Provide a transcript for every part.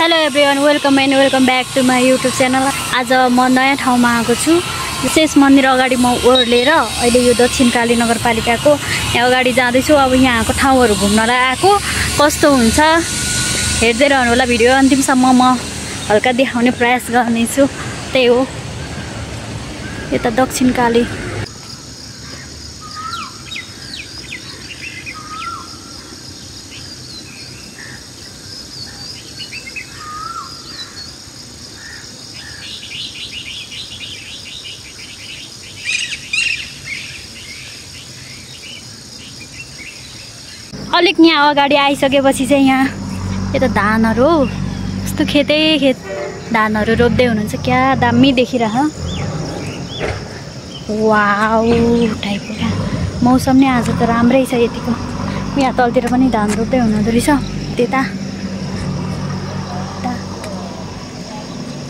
Hello everyone, welcome back to my YouTube channel. आज म नयाँ ठाउँमा आएको छु। विशेष मन्दिर अगाडि म ओर्लेर अहिले यो दक्षिणकाली नगरपालिकाको यहाँ अगाडि जाँदैछु। अब यहाँको ठाउँहरू घुम्नलाई आएको, कस्तो हुन्छ हेर्दै रहनु होला। भिडियो अन्तिमसम्म म हल्का देखाउने प्रयास गर्नेछु। त्यही हो, यता दक्षिणकाली। अलिक यहाँ अगाडि आइसकेपछि चाहिँ यहाँ यता धानहरू हो, यस्तो खेतै खेत धानहरू रोप्दै हुनुहुन्छ। क्या दामी देखिरह। वाउ टाइपको क्या मौसम नै आज त राम्रै छ यतिको। यहाँ तलतिर पनि धान रोप्दै हुनुहुँदो रहेछ। त्यता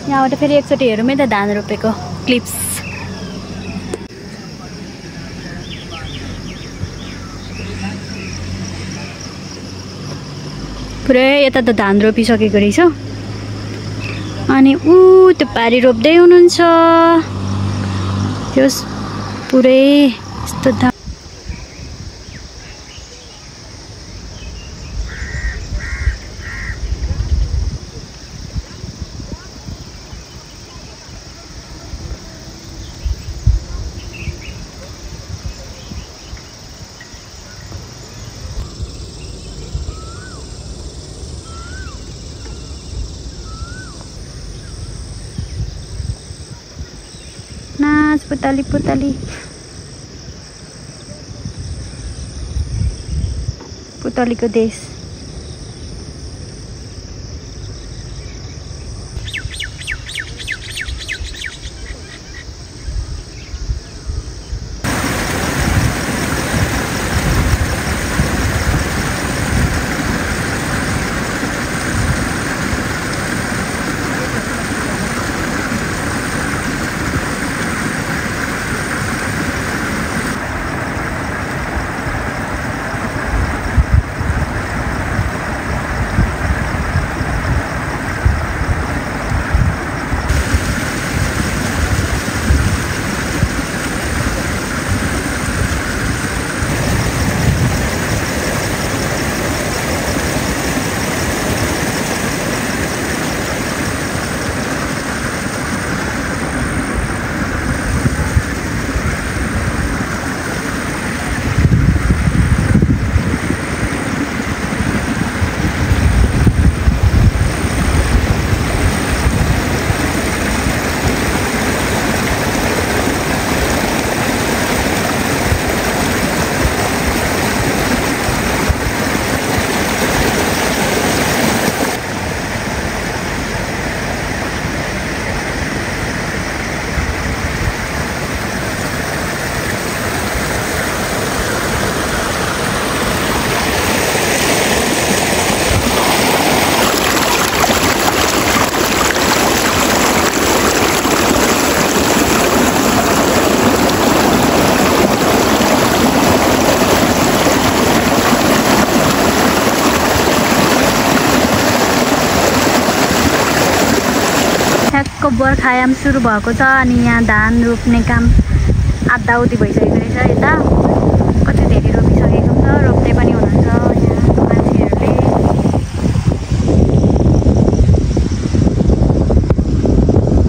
यहाँबाट फेरि एकचोटि हेरौँ त धान रोपेको क्लिप्स। पुरै यता त धान रोपिसकेको रहेछ अनि त्यो पारी रोप्दै हुनुहुन्छ। त्यो पुरै यस्तो धान। नाच पुतली पुतली पुतलीको देश। बर्खायाम सुरु भएको छ अनि यहाँ धान रोप्ने काम आधाउधी भइसकेको रहेछ। यता कति धेरै रोपिसकेको छ, रोप्दै पनि हुनुहुन्छ यहाँको मान्छेहरूले।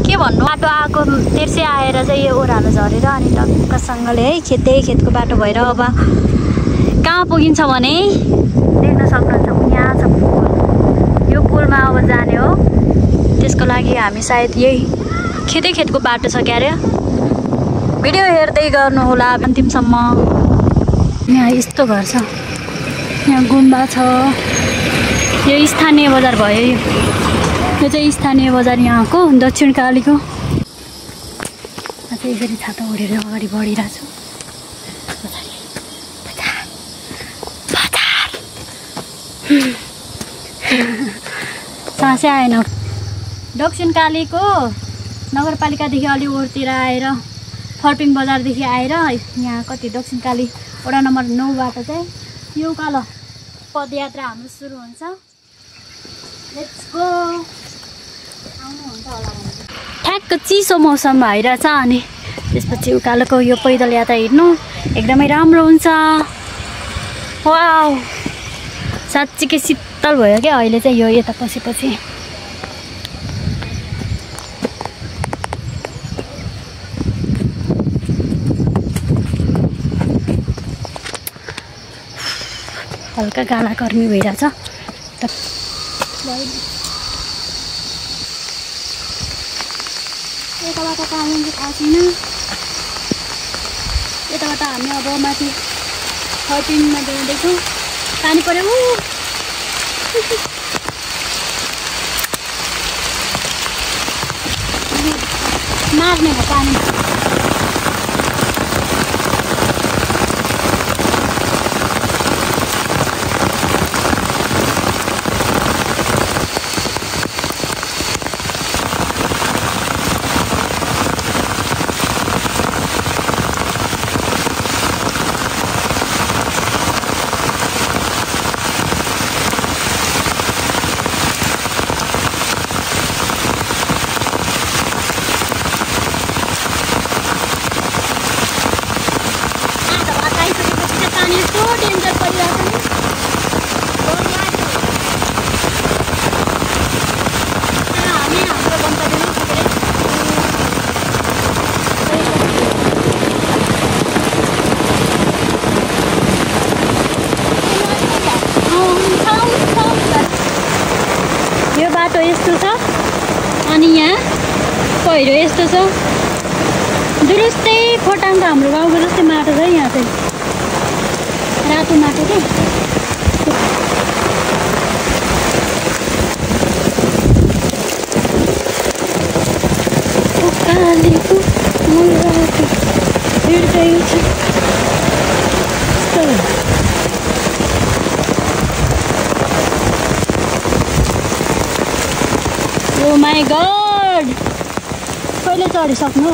के भन्नु, बाटो आएको तेर्से आएर चाहिँ यो ओह्रालो झरेर अनि टक्कसँगले है खेतको बाटो भएर अब कहाँ पुगिन्छ भने देख्न सक्नुहुन्छ यहाँ छ पुल। यो पुलमा अब जाने हो, त्यसको लागि हामी सायद यही खेतको बाटो छ क्यारे। भिडियो हेर्दै गर्नु होला अन्तिमसम्म। यहाँ यस्तो घर छ, यहाँ गुम्बा छ। यो स्थानीय बजार भयो। यो चाहिँ स्थानीय बजार यहाँको दक्षिणकालीको। अझै यसरी छाता ओढेर अगाडि बढिरहेको छु। सासै आएन। दक्षिणकालीको नगरपालिकादेखि अलि ओरतिर आएर फर्पिङ बजारदेखि आएर यहाँ कति दक्षिणकाली वडा नम्बर 9बाट चाहिँ यो उकालो पदयात्रा हाम्रो सुरु हुन्छ। Let's go. ठ्याक्क चिसो मौसम भइरहेछ अनि त्यसपछि उकालोको यो पैदल यात्रा हिँड्नु एकदमै राम्रो हुन्छ। वाउ साँच्चीकै शीतल भयो क्या अहिले चाहिँ यो यता पसेपछि। हल्का गाला गर्मी भइरहेछ। यताबाट कहाँ जान्छ थाहा छैन। यताबाट हामी अब माथि 13मा जाँदैछौँ। पानी पर्यो मार्ने हो पानी। यो बाटो यस्तो छ अनि यहाँ पहिरो यस्तो छ। दुरुस्तै खोटाङको हाम्रो गाउँको जस्तै माटो छ यहाँ चाहिँ रातो माटो के। उकालेको मुलाको हिँड्दैछ ओ माई गॉड कहिले चढिसक्नु।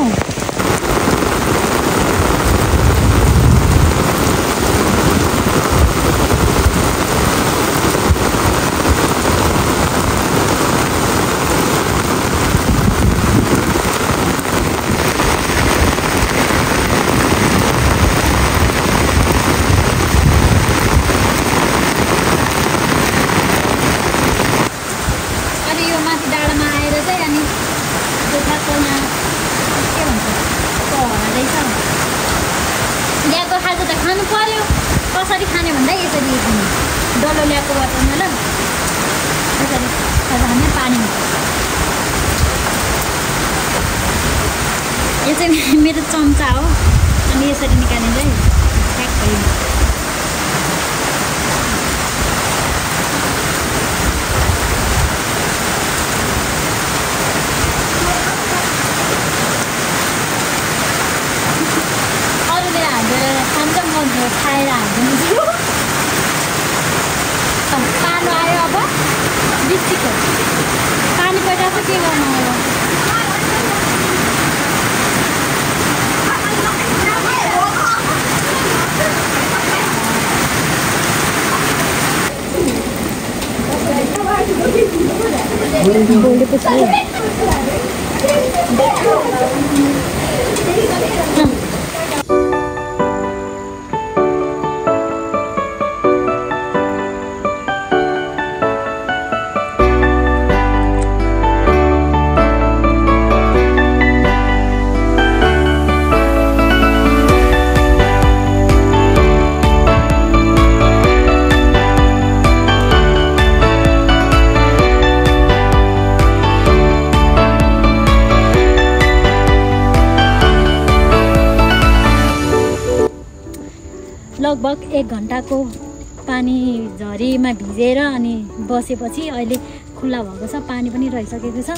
यहाँको खाजा त खानु पर्यो। कसरी खाने भन्दा यसरी खाने डल्लो ल्याएको बाटोमा ल यसरी खाजा खाने पानी। यो चाहिँ मेरो चम्चा हो अनि यसरी निकालेर चाहिँ ठ्याक्कै खाएर हाल्दिनु। पालो आयो अब बिस्टिकको पानी परिरहेको के गर्नु हो। लगभग 1 घन्टाको पानी झरीमा भिजेर अनि बसेपछि अहिले खुल्ला भएको छ। पानी पनि रहिसकेको छ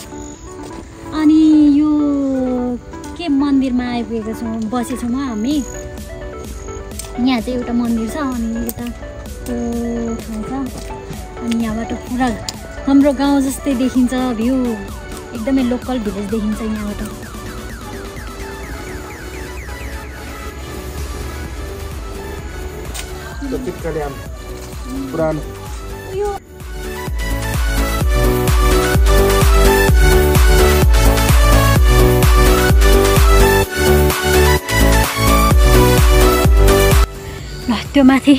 अनि यो के मन्दिरमा आइपुगेको छौँ बसेछौँ हामी। यहाँ चाहिँ एउटा मन्दिर छ अनि यताको ठाउँ छ अनि यहाँबाट पुरा हाम्रो गाउँ जस्तै देखिन्छ भ्यू। एकदमै लोकल भिलेज देखिन्छ यहाँबाट। पुरानो यो त्यो माथि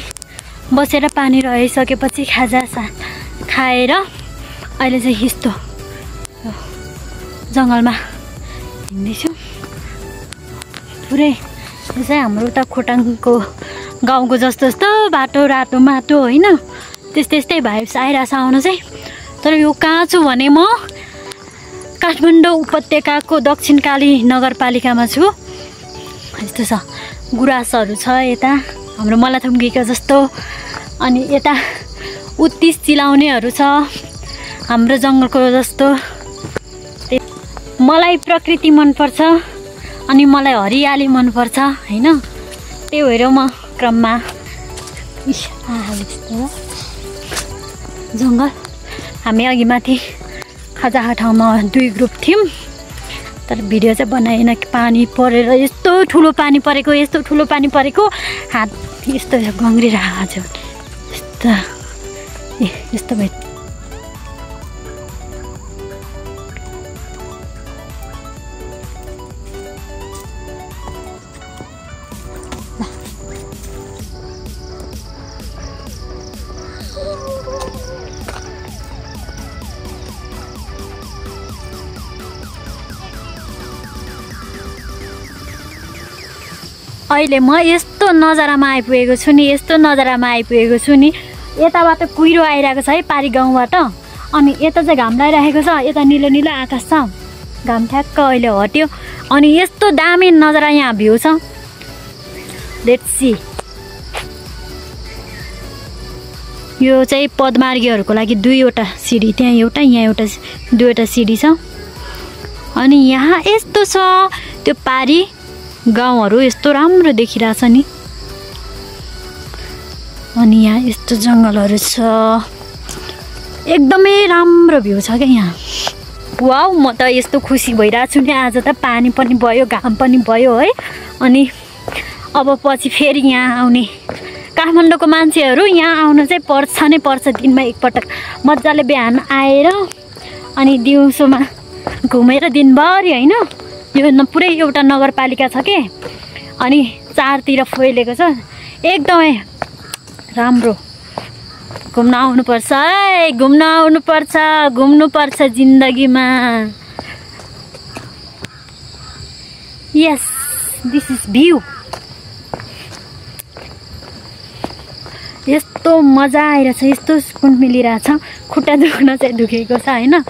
बसेर पानी रहिसकेपछि खाजा खाएर अहिले चाहिँ यस्तो जङ्गलमा हिँड्दैछु। पुरै यो चाहिँ हाम्रो उता खोटाङको गाउँको जस्तो जस्तो बाटो रातो माटो होइन, त्यस्तै भाइब्स आइरहेछ आउनु चाहिँ। तर यो कहाँ छु भने म काठमाडौँ उपत्यकाको दक्षिणकाली नगरपालिकामा छु। यस्तो छ, गुराँसहरू छ यता हाम्रो मलाथुङ्गीको जस्तो, अनि यता उत्तिस चिलाउनेहरू छ हाम्रो जङ्गलको जस्तो। मलाई प्रकृति मनपर्छ अनि मलाई हरियाली मनपर्छ होइन, त्यही भएर म क्रममा जङ्गल। हामी अघि माथि खाजा ठाउँमा 2 ग्रुप थियौँ, तर भिडियो चाहिँ बनाएन कि पानी परेर यस्तो ठुलो पानी परेको, यस्तो ठुलो पानी परेको, हात यस्तो गङ्ग्रिरहेको छ यस्तो भयो। अहिले म यस्तो नजरामा आइपुगेको छु नि, यस्तो नजरामा आइपुगेको छु नि। यताबाट कुहिरो आइरहेको छ है पारी गाउँबाट, अनि यता चाहिँ घाम लागिरहेको छ, यता निलो निलो आकाश छ, घाम ठ्याक्क अहिले हट्यो। अनि यस्तो दामी नजरा यहाँ भ्यू छ। Let's see. यो चाहिँ पदमार्गीहरूको लागि 2वटा सिडी, त्यहाँ एउटा यहाँ एउटा 2वटा सिडी छ। अनि यहाँ यस्तो छ, त्यो पारी गाउँहरू यस्तो राम्रो देखिरहेछ नि। अनि यहाँ यस्तो जङ्गलहरू छ, एकदमै राम्रो भ्यू छ क्या यहाँ। वाउ, म त यस्तो खुसी भइरहेको छु नि। आज त पानी पनि भयो, घाम पनि भयो है। अनि अब पछि फेरि यहाँ आउने काठमाडौँको मान्छेहरू यहाँ आउनु चाहिँ पर्छ नै पर्छ। दिनमा एकपटक मजाले बिहान आएर अनि दिउँसोमा घुमेर दिनभरि होइन। यो पुरै एउटा नगरपालिका छ के, अनि चारतिर फैलेको छ, एकदमै राम्रो। घुम्न आउनुपर्छ है, घुम्न आउनुपर्छ, घुम्नुपर्छ जिन्दगीमा। यस, दिस इज भ्यू। यस्तो मजा आइरहेछ, यस्तो सुकुन मिलिरहेछ। खुट्टा दुख्न चाहिँ दुखेको छ होइन,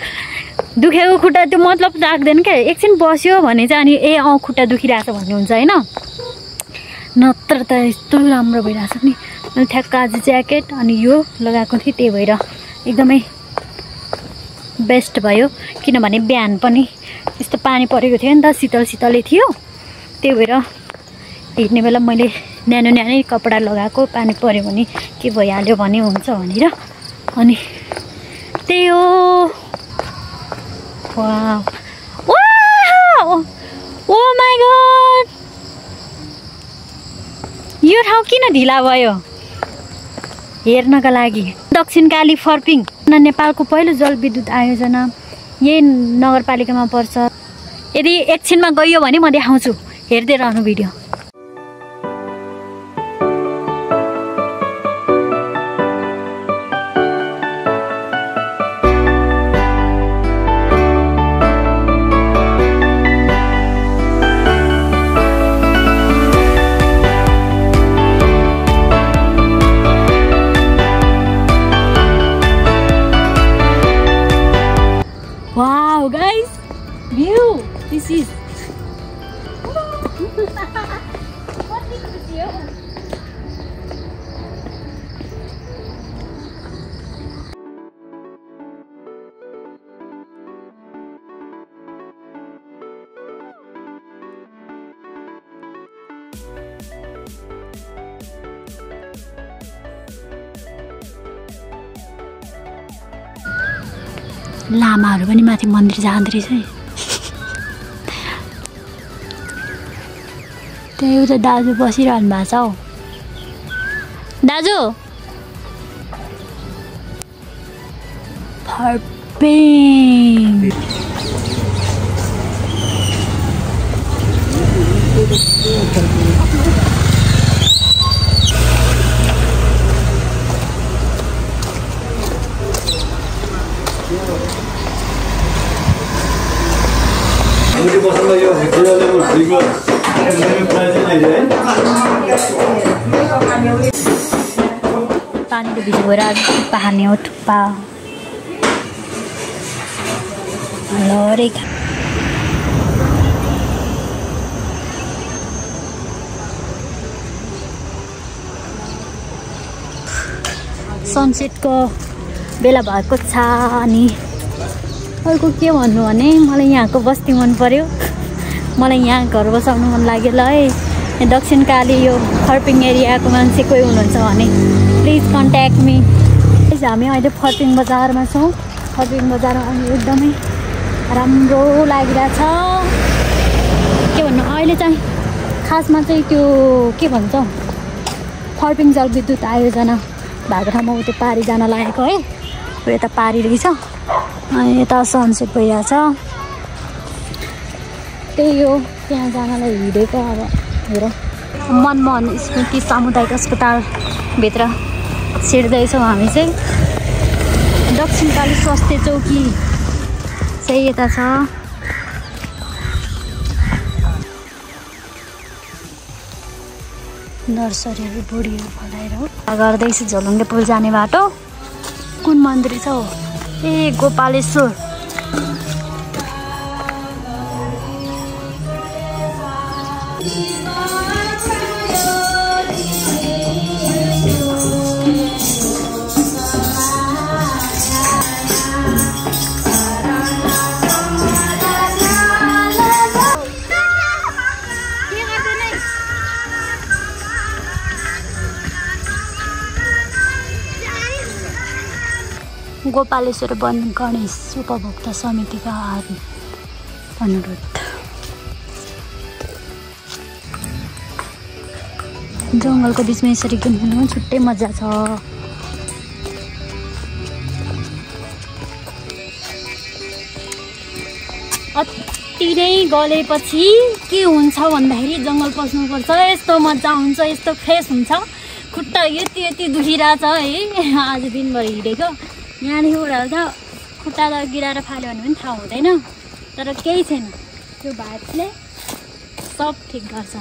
दुखेको खुट्टा त्यो मतलब राख्दैन क्या। एकछिन बस्यो भने चाहिँ अनि खुट्टा दुखिरहेछ भन्ने हुन्छ होइन। नत्र त यस्तो राम्रो भइरहेछ नि। मैले ठ्याक्क आज ज्याकेट अनि यो लगाएको थिएँ, त्यही भएर एकदमै बेस्ट भयो। किनभने बिहान पनि यस्तो पानी परेको थियो नि त, शीतल शीतलै थियो, त्यही भएर हिँड्ने बेला मैले न्यानो कपडा लगाएको। पानी पऱ्यो भने के भइहाल्यो भने हुन्छ भनेर। अनि त्यही हो। वाउ, ओ माई गॉड, यो ठाउँ किन ढिला भयो हेर्नका लागि। दक्षिणकाली फर्पिङ नेपालको पहिलो जलविद्युत आयोजना यही नगरपालिकामा पर्छ। यदि एकछिनमा गइयो भने म देखाउँछु, हेर्दै रहनु video. Wow guys, view, this is what is this? लामाहरू पनि माथि मन्दिर जाँदो रहेछ है। त्यही उता दाजु बसिरहनु भएको छ हौ। दाजु फर्पिङ पानीले भिजेर थुक्पा खाने हो थुक्पा लरे सनसेटको बेला भएको छ अनि अर्को के भन्नु भने मलाई यहाँको बस्ती मन पर्यो मलाई यहाँ घर बसाउनु मन लाग्यो ल है दक्षिणकाली यो फर्पिङ एरियाको मान्छे कोही हुनुहुन्छ भने प्लिज कन्ट्याक्ट मी हामी अहिले फर्पिङ बजारमा छौँ फर्पिङ बजारमा अनि एकदमै राम्रो लागिरहेछ के भन्नु अहिले चाहिँ खासमा चाहिँ त्यो के भन्छ फर्पिङ जलविद्युत आयोजना भएको ठाउँमा त्यो पारी जान लागेको है यता पारी रहेछ अनि यता सनसेट भइरहेछ त्यही हो त्यहाँ जानलाई हिँडेको अब हेर मनमोहन स्मृति सामुदायिक अस्पतालभित्र छिर्दैछौँ हामी चाहिँ दक्षिणकाली स्वास्थ्य चौकी चाहिँ यता छ नर्सरीहरू बोडीहरू फलाएर गर्दैछु झोलुङ्गे पुल जाने बाटो कुन मन्दिर छ हो ए गोपालेश्वर गोपालेश्वर वन गणेश उपभोक्ता समितिका अनुरोध जङ्गलको बिचमा यसरी घुम्नु छुट्टै मजा छ अति नै गलेपछि के हुन्छ भन्दाखेरि जङ्गल पस्नुपर्छ यस्तो मजा हुन्छ यस्तो फ्रेस हुन्छ खुट्टा यति दुखिरहेछ है आज दिनभरि हिँडेको यहाँदेखि उडाल्दा खुट्टा त गिराएर फाल्यो भने पनि थाहा हुँदैन तर केही छैन त्यो भातले सब ठिक गर्छ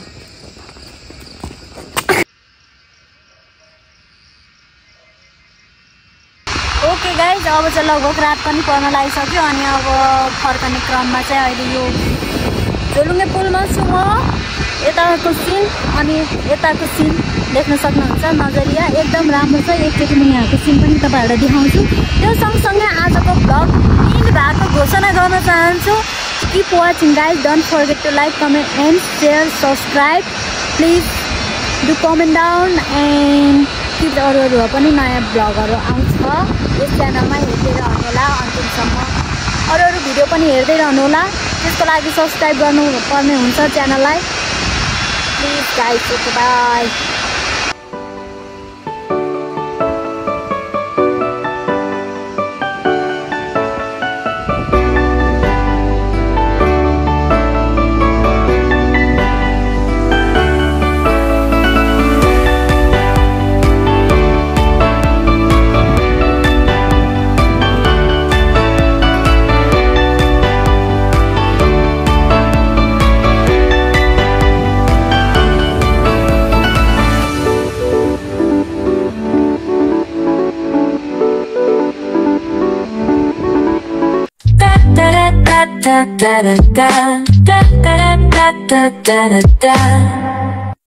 ओके गाइज अब चाहिँ लगभग रात पनि पर्न लागिसक्यो अनि अब फर्कने क्रममा चाहिँ अहिले यो झोलुङ्गे पुलमा छु म यताको सिन अनि यताको सिन देख्न सक्नुहुन्छ नजरिया एकदम राम्रो छ एकचोटि म यहाँको सिन पनि तपाईँहरूलाई देखाउँछु त्यो सँगसँगै आजको भ्लग इन्ड भएको घोषणा गर्न चाहन्छु keep watching guys don't forget to like comment and share subscribe please do comment down and keep अरू पनि नयाँ भ्लगहरू आउँछ यस च्यानलमा हेर्दै रहनुहोला अन्तिमसम्म अरू भिडियो पनि हेर्दै रहनुहोला त्यसको लागि सब्सक्राइब गर्नुपर्ने हुन्छ च्यानललाई please guys by da da da da da da da da da da da